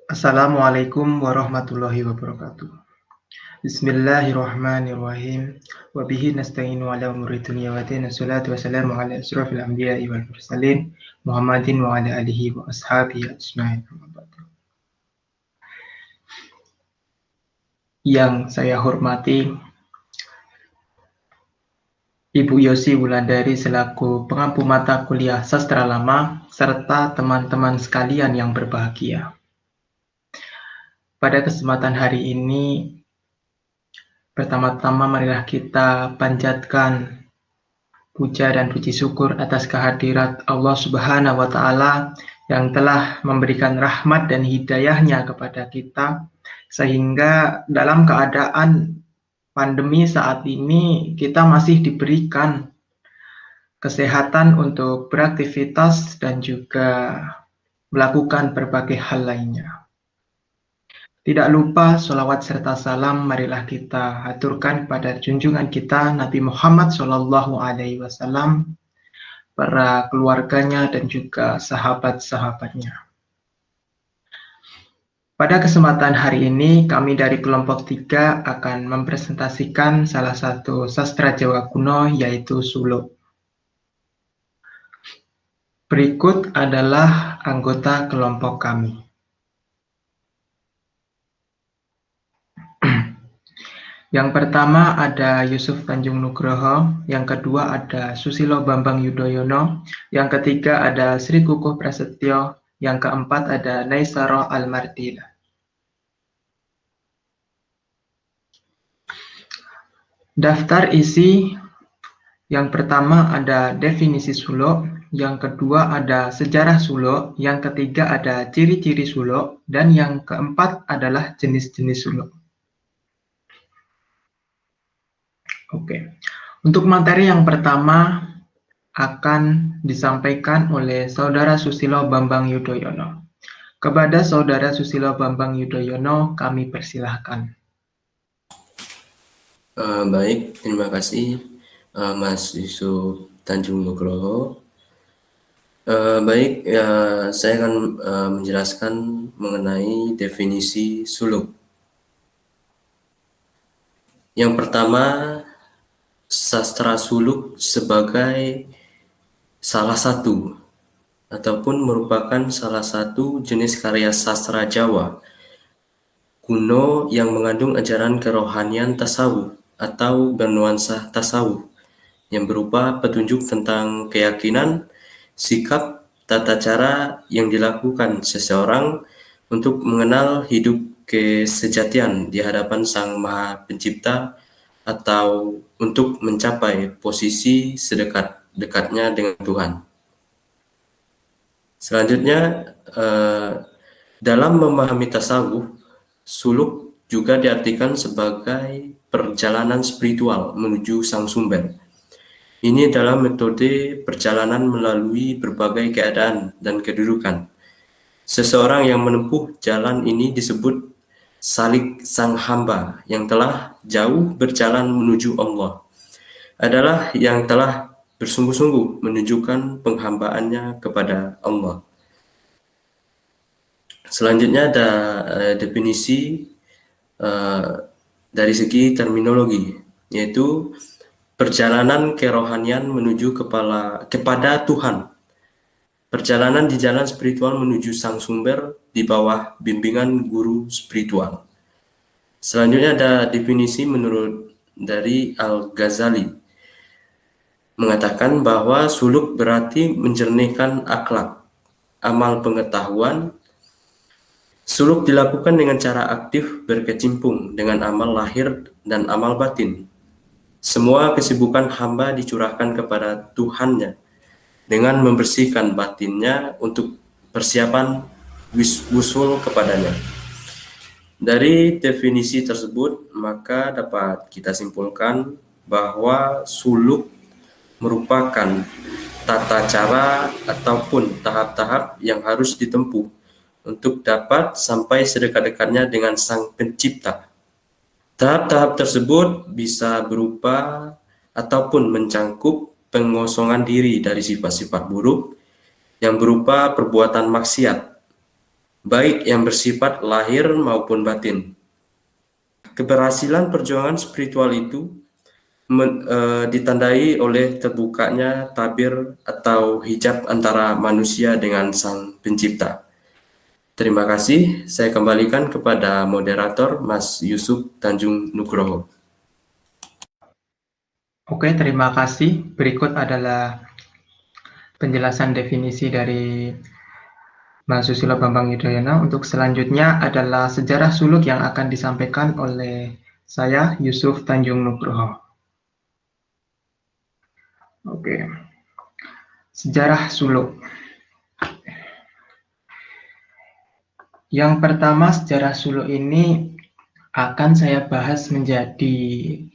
Assalamualaikum warahmatullahi wabarakatuh. Bismillahirrahmanirrahim. Wa bihi nasta'inu ala umuri dunya wa din. Wassalatu wassalamu ala asrofil anbiya'i wal mursalin Muhammadin wa ala alihi wa ashabihi ajma'in. Yang saya hormati Ibu Yosi Wulandari selaku pengampu mata kuliah Sastra Lama serta teman-teman sekalian yang berbahagia. Pada kesempatan hari ini, pertama-tama marilah kita panjatkan puja dan puji syukur atas kehadirat Allah Subhanahu wa Ta'ala yang telah memberikan rahmat dan hidayahnya kepada kita, sehingga dalam keadaan pandemi saat ini kita masih diberikan kesehatan untuk beraktivitas dan juga melakukan berbagai hal lainnya. Tidak lupa sholawat serta salam marilah kita haturkan pada junjungan kita Nabi Muhammad SAW, para keluarganya dan juga sahabat-sahabatnya. Pada kesempatan hari ini kami dari kelompok 3 akan mempresentasikan salah satu sastra Jawa kuno yaitu suluk. Berikut adalah anggota kelompok kami. Yang pertama ada Yusuf Tanjung Nugroho, yang kedua ada Susilo Bambang Yudhoyono, yang ketiga ada Sri Kukuh Prasetyo, yang keempat ada Naisaro Almardila. Daftar isi yang pertama ada definisi suluk, yang kedua ada sejarah suluk, yang ketiga ada ciri-ciri suluk, dan yang keempat adalah jenis-jenis suluk. Oke, untuk materi yang pertama akan disampaikan oleh Saudara Susilo Bambang Yudhoyono. Kepada Saudara Susilo Bambang Yudhoyono, kami persilahkan. Baik, terima kasih Mas Yusuf Tanjung Nugroho. Baik, saya akan menjelaskan mengenai definisi suluk. Yang pertama, sastra suluk sebagai salah satu ataupun merupakan salah satu jenis karya sastra Jawa kuno yang mengandung ajaran kerohanian tasawuf atau bernuansa tasawuf yang berupa petunjuk tentang keyakinan, sikap, tata cara yang dilakukan seseorang untuk mengenal hidup kesejatian di hadapan Sang Maha Pencipta atau untuk mencapai posisi sedekat-dekatnya dengan Tuhan. Selanjutnya, dalam memahami tasawuf, suluk juga diartikan sebagai perjalanan spiritual menuju Sang Sumber. Ini adalah metode perjalanan melalui berbagai keadaan dan kedudukan. Seseorang yang menempuh jalan ini disebut salik sang hamba yang telah jauh berjalan menuju Allah. Adalah yang telah bersungguh-sungguh menunjukkan penghambaannya kepada Allah. Selanjutnya ada definisi dari segi terminologi, yaitu perjalanan kerohanian menuju kepada Tuhan. Perjalanan di jalan spiritual menuju Sang Sumber di bawah bimbingan guru spiritual. Selanjutnya ada definisi menurut dari Al-Ghazali. Mengatakan bahwa suluk berarti menjernihkan akhlak, amal pengetahuan. Suluk dilakukan dengan cara aktif berkecimpung dengan amal lahir dan amal batin. Semua kesibukan hamba dicurahkan kepada Tuhannya dengan membersihkan batinnya untuk persiapan wusul kepadanya. Dari definisi tersebut, maka dapat kita simpulkan bahwa suluk merupakan tata cara ataupun tahap-tahap yang harus ditempuh untuk dapat sampai sedekat-dekatnya dengan Sang Pencipta. Tahap-tahap tersebut bisa berupa ataupun mencangkup pengosongan diri dari sifat-sifat buruk yang berupa perbuatan maksiat, baik yang bersifat lahir maupun batin. Keberhasilan perjuangan spiritual itu ditandai oleh terbukanya tabir atau hijab antara manusia dengan Sang Pencipta. Terima kasih, saya kembalikan kepada moderator Mas Yusuf Tanjung Nugroho. Oke, terima kasih. Berikut adalah penjelasan definisi dari Mas Susilo Bambang Yudhoyono. Untuk selanjutnya adalah sejarah suluk yang akan disampaikan oleh saya, Yusuf Tanjung Nugroho. Oke, sejarah suluk. Yang pertama, sejarah suluk ini akan saya bahas menjadi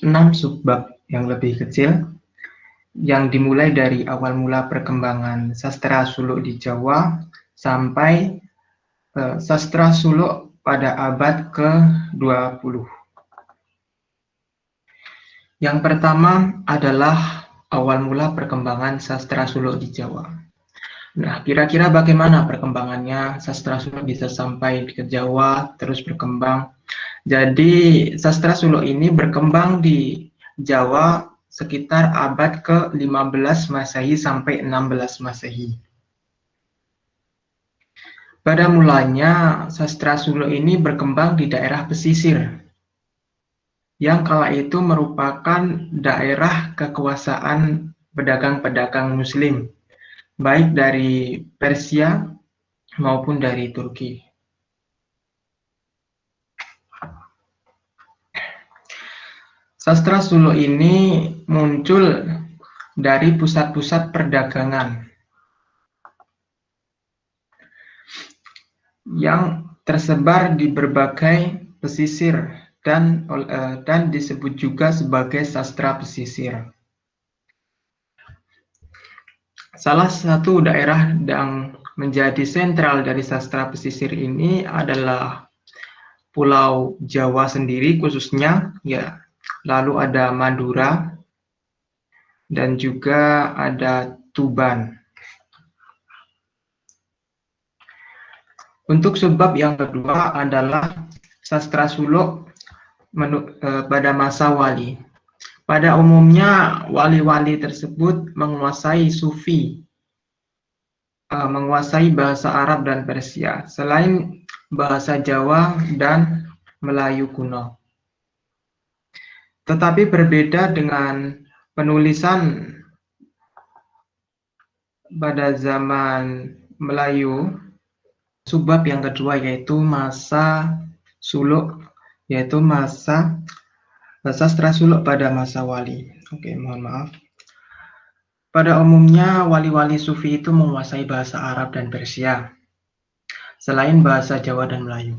6 subbab yang lebih kecil, yang dimulai dari awal mula perkembangan sastra suluk di Jawa sampai sastra suluk pada abad ke-20. Yang pertama adalah awal mula perkembangan sastra suluk di Jawa. Nah, kira-kira bagaimana perkembangannya sastra suluk bisa sampai ke Jawa, terus berkembang. Jadi, sastra suluk ini berkembang di Jawa sekitar abad ke-15 Masehi sampai 16 Masehi. Pada mulanya, sastra suluk ini berkembang di daerah pesisir, yang kala itu merupakan daerah kekuasaan pedagang-pedagang Muslim, baik dari Persia maupun dari Turki. Sastra suluk ini muncul dari pusat-pusat perdagangan yang tersebar di berbagai pesisir dan disebut juga sebagai sastra pesisir. Salah satu daerah yang menjadi sentral dari sastra pesisir ini adalah Pulau Jawa sendiri khususnya, ya. Lalu ada Madura dan juga ada Tuban. Untuk sebab yang kedua adalah sastra suluk pada masa wali. Pada umumnya wali-wali tersebut menguasai sufi, menguasai bahasa Arab dan Persia, selain bahasa Jawa dan Melayu kuno. Tetapi berbeda dengan penulisan pada zaman Melayu, subbab yang kedua yaitu masa suluk, yaitu masa sastra suluk pada masa wali. Oke, mohon maaf. Pada umumnya wali-wali sufi itu menguasai bahasa Arab dan Persia, selain bahasa Jawa dan Melayu.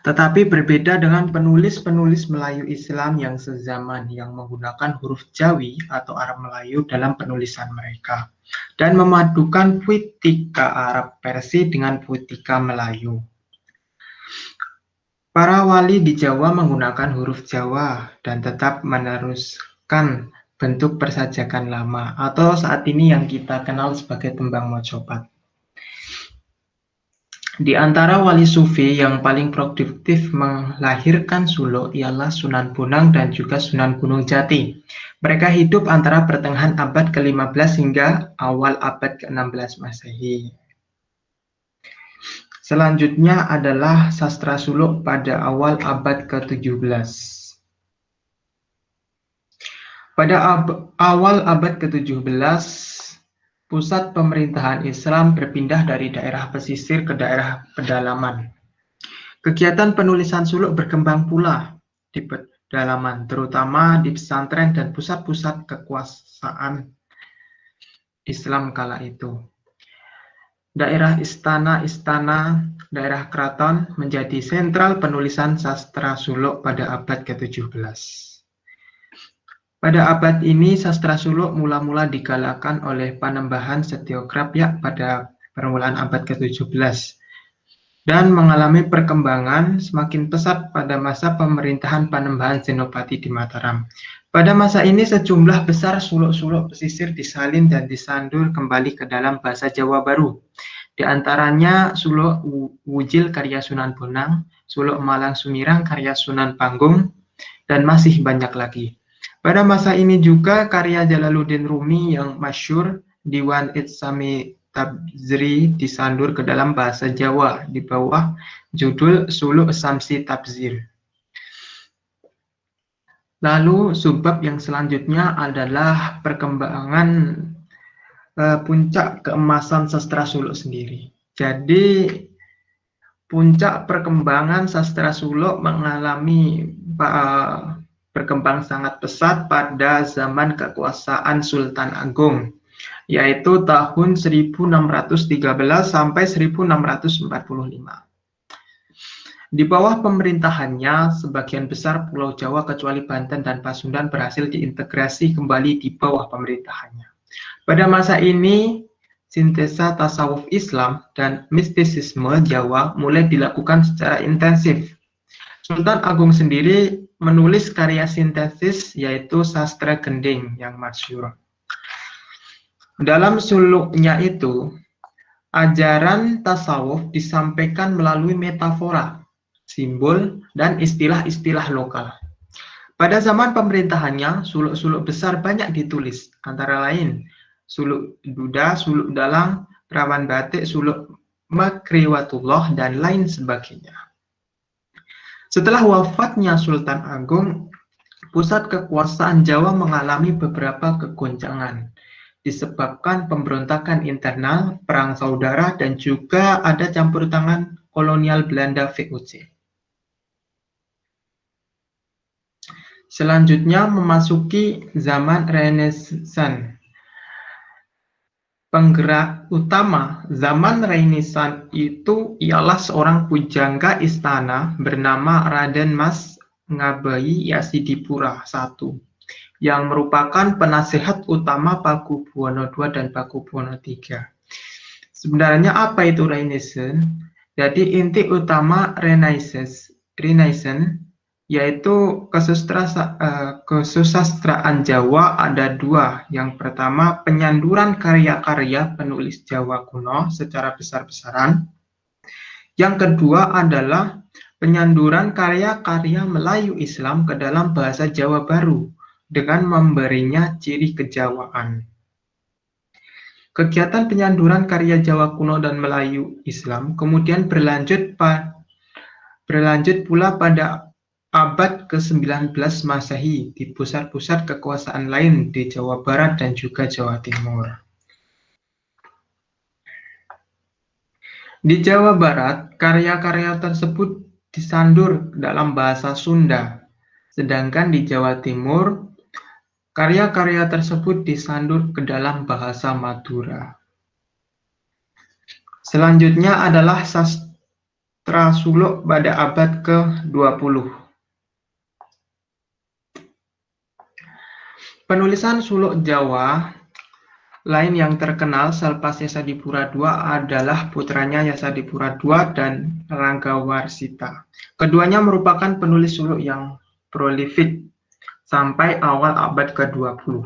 Tetapi berbeda dengan penulis-penulis Melayu Islam yang sezaman, yang menggunakan huruf Jawi atau Arab Melayu dalam penulisan mereka, dan memadukan puitika Arab Persia dengan puitika Melayu. Para wali di Jawa menggunakan huruf Jawa dan tetap meneruskan bentuk persajakan lama, atau saat ini yang kita kenal sebagai tembang mojopat. Di antara wali sufi yang paling produktif melahirkan suluk ialah Sunan Bonang dan juga Sunan Gunung Jati. Mereka hidup antara pertengahan abad ke-15 hingga awal abad ke-16 Masehi. Selanjutnya adalah sastra suluk pada awal abad ke-17. Pada awal abad ke-17, pusat pemerintahan Islam berpindah dari daerah pesisir ke daerah pedalaman. Kegiatan penulisan suluk berkembang pula di pedalaman, terutama di pesantren dan pusat-pusat kekuasaan Islam kala itu. Daerah istana-istana, daerah keraton menjadi sentral penulisan sastra suluk pada abad ke-17. Pada abad ini, sastra suluk mula-mula digalakkan oleh Panembahan Setiokrapyak pada permulaan abad ke-17 dan mengalami perkembangan semakin pesat pada masa pemerintahan Panembahan Senopati di Mataram. Pada masa ini, sejumlah besar suluk-suluk pesisir disalin dan disandur kembali ke dalam bahasa Jawa baru. Di antaranya Suluk Wujil karya Sunan Bonang, Suluk Malang Sumirang karya Sunan Panggung, dan masih banyak lagi. Pada masa ini juga karya Jalaluddin Rumi yang masyhur, Diwan Itsami Tabzri disandur ke dalam bahasa Jawa di bawah judul Suluk Samsi Tabzir. Lalu subbab yang selanjutnya adalah perkembangan puncak keemasan sastra Suluk sendiri. Jadi puncak perkembangan sastra Suluk mengalami berkembang sangat pesat pada zaman kekuasaan Sultan Agung, yaitu tahun 1613 sampai 1645. Di bawah pemerintahannya, sebagian besar Pulau Jawa kecuali Banten dan Pasundan berhasil diintegrasi kembali di bawah pemerintahannya. Pada masa ini, sintesa tasawuf Islam dan mistisisme Jawa mulai dilakukan secara intensif. Sultan Agung sendiri menulis karya sintesis yaitu Sastra Gending yang masyhur. Dalam suluknya itu, ajaran tasawuf disampaikan melalui metafora, simbol, dan istilah-istilah lokal. Pada zaman pemerintahannya, suluk-suluk besar banyak ditulis, antara lain Suluk Duda, Suluk Dalang, Perawan Batik, Suluk Makriwatullah, dan lain sebagainya. Setelah wafatnya Sultan Agung, pusat kekuasaan Jawa mengalami beberapa kegoncangan, disebabkan pemberontakan internal, perang saudara, dan juga ada campur tangan kolonial Belanda VOC. Selanjutnya memasuki zaman Renaissance. Penggerak utama zaman Renaissance itu ialah seorang pujangga istana bernama Raden Mas Ngabeyi Yasidipura I, yang merupakan penasehat utama Pakubuwono II dan Pakubuwono III. Sebenarnya apa itu Renaissance? Jadi inti utama Renaissance yaitu kesusastraan Jawa ada dua. Yang pertama, penyanduran karya-karya penulis Jawa kuno secara besar-besaran. Yang kedua adalah penyanduran karya-karya Melayu Islam ke dalam bahasa Jawa baru dengan memberinya ciri kejawaan. Kegiatan penyanduran karya Jawa kuno dan Melayu Islam kemudian berlanjut pula pada abad ke-19 Masehi di pusat-pusat kekuasaan lain di Jawa Barat dan juga Jawa Timur. Di Jawa Barat, karya-karya tersebut disandur dalam bahasa Sunda, sedangkan di Jawa Timur, karya-karya tersebut disandur ke dalam bahasa Madura. Selanjutnya adalah sastra suluk pada abad ke-20. Penulisan suluk Jawa lain yang terkenal selepas Yasadipura II adalah putranya Yasadipura II dan Ranggawarsita. Keduanya merupakan penulis suluk yang prolifik sampai awal abad ke-20.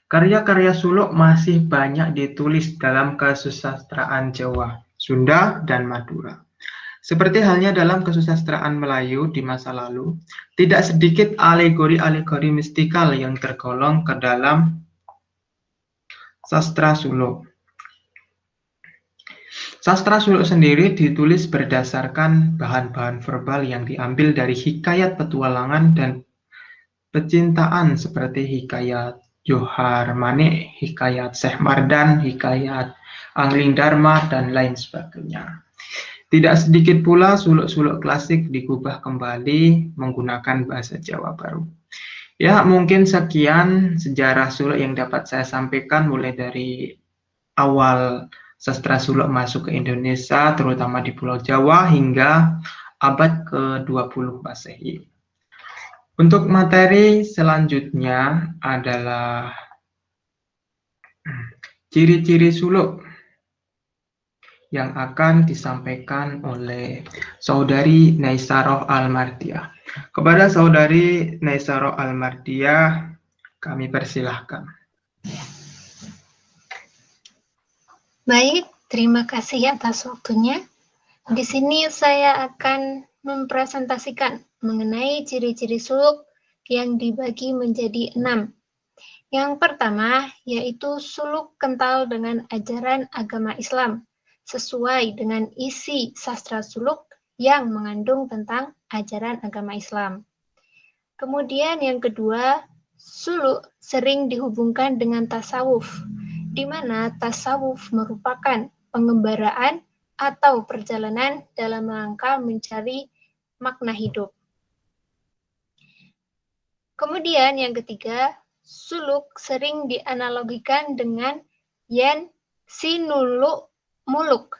Karya-karya suluk masih banyak ditulis dalam kesusastraan Jawa, Sunda, dan Madura. Seperti halnya dalam kesusastraan Melayu di masa lalu, tidak sedikit alegori-alegori mistikal yang tergolong ke dalam sastra suluk. Sastra suluk sendiri ditulis berdasarkan bahan-bahan verbal yang diambil dari hikayat petualangan dan pecintaan seperti hikayat Johar Manik, hikayat Syekh Mardan, hikayat Angling Dharma, dan lain sebagainya. Tidak sedikit pula suluk-suluk klasik digubah kembali menggunakan bahasa Jawa baru. Ya, mungkin sekian sejarah suluk yang dapat saya sampaikan mulai dari awal sastra suluk masuk ke Indonesia, terutama di Pulau Jawa, hingga abad ke-20 Masehi. Untuk materi selanjutnya adalah ciri-ciri suluk yang akan disampaikan oleh Saudari Naisaroh Almardiah. Kepada Saudari Naisaroh Almardiah, kami persilahkan. Baik, Terima kasih atas waktunya. Di sini saya akan mempresentasikan mengenai ciri-ciri suluk yang dibagi menjadi 6. Yang pertama yaitu suluk kental dengan ajaran agama Islam, sesuai dengan isi sastra suluk yang mengandung tentang ajaran agama Islam. Kemudian yang kedua, suluk sering dihubungkan dengan tasawuf, di mana tasawuf merupakan pengembaraan atau perjalanan dalam rangka mencari makna hidup. Kemudian yang ketiga, suluk sering dianalogikan dengan yen sinuluk muluk.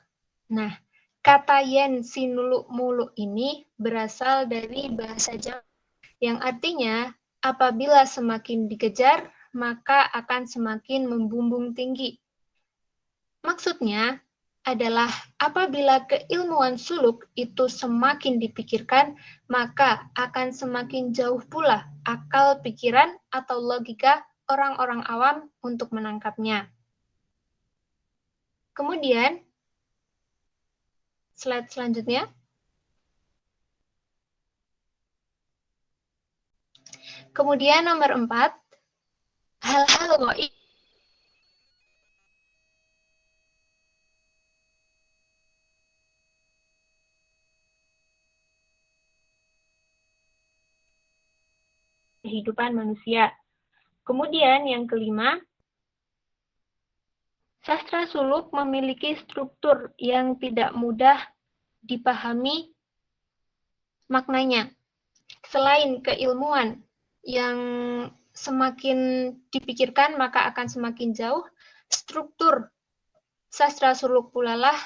Nah, kata yen sinuluk muluk ini berasal dari bahasa Jawa yang artinya apabila semakin dikejar, maka akan semakin membumbung tinggi. Maksudnya adalah apabila keilmuan suluk itu semakin dipikirkan, maka akan semakin jauh pula akal pikiran atau logika orang-orang awam untuk menangkapnya. Kemudian, slide selanjutnya. Kemudian nomor 4, hal-hal gaib kehidupan manusia. Kemudian yang kelima, sastra suluk memiliki struktur yang tidak mudah dipahami maknanya. Selain keilmuan yang semakin dipikirkan maka akan semakin jauh, struktur sastra suluk pula lah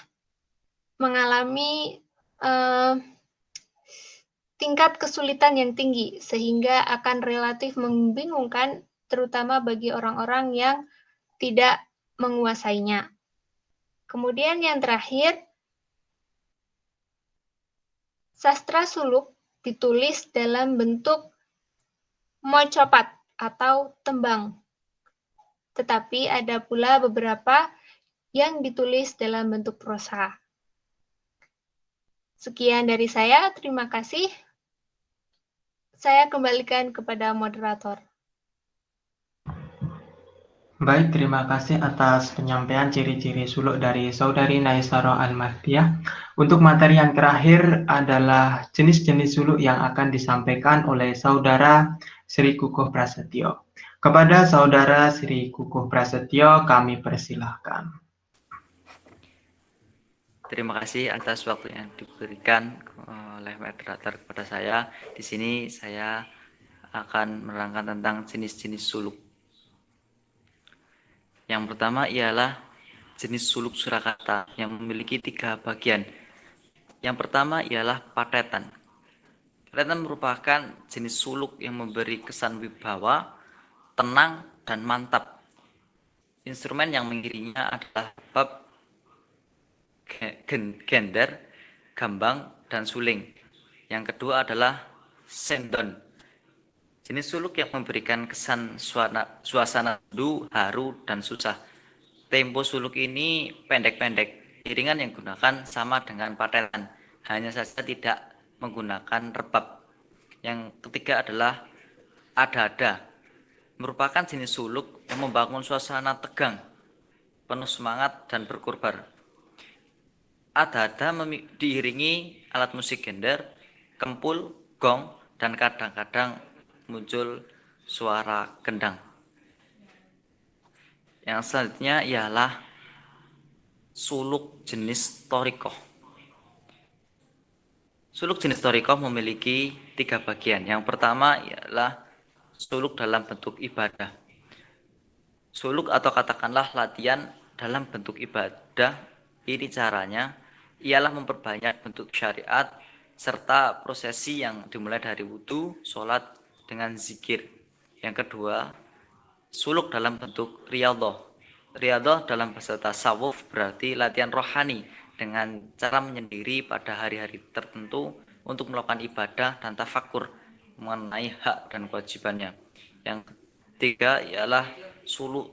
mengalami tingkat kesulitan yang tinggi, sehingga akan relatif membingungkan, terutama bagi orang-orang yang tidak menguasainya. Kemudian yang terakhir, sastra suluk ditulis dalam bentuk mocopat atau tembang. Tetapi ada pula beberapa yang ditulis dalam bentuk prosa. Sekian dari saya, terima kasih. Saya kembalikan kepada moderator. Baik, terima kasih atas penyampaian ciri-ciri suluk dari Saudari Naisaro Al-Mahdiyah. Untuk materi yang terakhir adalah jenis-jenis suluk yang akan disampaikan oleh Saudara Sri Kukuh Prasetyo. Kepada Saudara Sri Kukuh Prasetyo, kami persilahkan. Terima kasih atas waktu yang diberikan oleh moderator kepada saya. Di sini saya akan menerangkan tentang jenis-jenis suluk. Yang pertama ialah jenis suluk Surakarta yang memiliki 3 bagian. Yang pertama ialah patetan. Patetan merupakan jenis suluk yang memberi kesan wibawa, tenang, dan mantap. Instrumen yang mengiringinya adalah bab, gender, gambang, dan suling. Yang kedua adalah sendon. Jenis suluk yang memberikan kesan suasana sendu, haru, dan susah. Tempo suluk ini pendek-pendek. Iringan yang digunakan sama dengan patetan, hanya saja tidak menggunakan rebab. Yang ketiga adalah ada-ada. Merupakan jenis suluk yang membangun suasana tegang, penuh semangat, dan berkorban. Ada-ada diiringi alat musik gender, kempul, gong, dan kadang-kadang muncul suara gendang. Yang selanjutnya ialah suluk jenis torikoh. Suluk jenis torikoh memiliki 3 bagian. Yang pertama ialah suluk dalam bentuk ibadah. Suluk atau katakanlah latihan dalam bentuk ibadah, ini caranya ialah memperbanyak bentuk syariat serta prosesi yang dimulai dari wudhu, sholat, dengan zikir. Yang kedua, suluk dalam bentuk riyadhah. Riyadhah dalam bahasa tasawuf berarti latihan rohani dengan cara menyendiri pada hari-hari tertentu untuk melakukan ibadah dan tafakur mengenai hak dan kewajibannya. Yang ketiga ialah suluk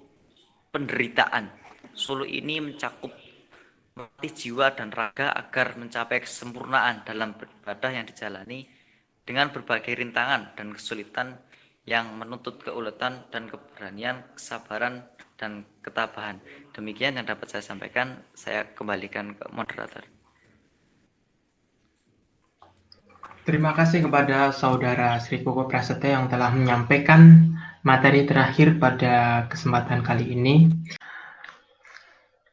penderitaan. Suluk ini mencakup melatih jiwa dan raga agar mencapai kesempurnaan dalam beribadah yang dijalani dengan berbagai rintangan dan kesulitan yang menuntut keuletan dan keberanian, kesabaran, dan ketabahan. Demikian yang dapat saya sampaikan. Saya kembalikan ke moderator. Terima kasih kepada Saudara Sri Koko Prasetyo yang telah menyampaikan materi terakhir pada kesempatan kali ini.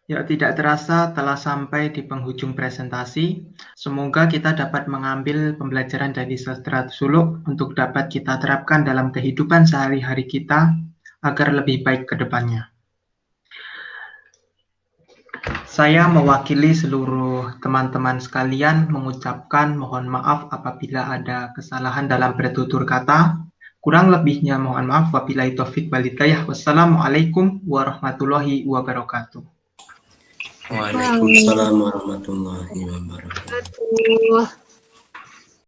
Ya, tidak terasa telah sampai di penghujung presentasi. Semoga kita dapat mengambil pembelajaran dari sastra suluk untuk dapat kita terapkan dalam kehidupan sehari-hari kita agar lebih baik ke depannya. Saya mewakili seluruh teman-teman sekalian mengucapkan mohon maaf apabila ada kesalahan dalam bertutur kata. Kurang lebihnya mohon maaf. Wabillahi taufik wal hidayah. Wassalamualaikum warahmatullahi wabarakatuh. Waalaikumsalam warahmatullahi wabarakatuh.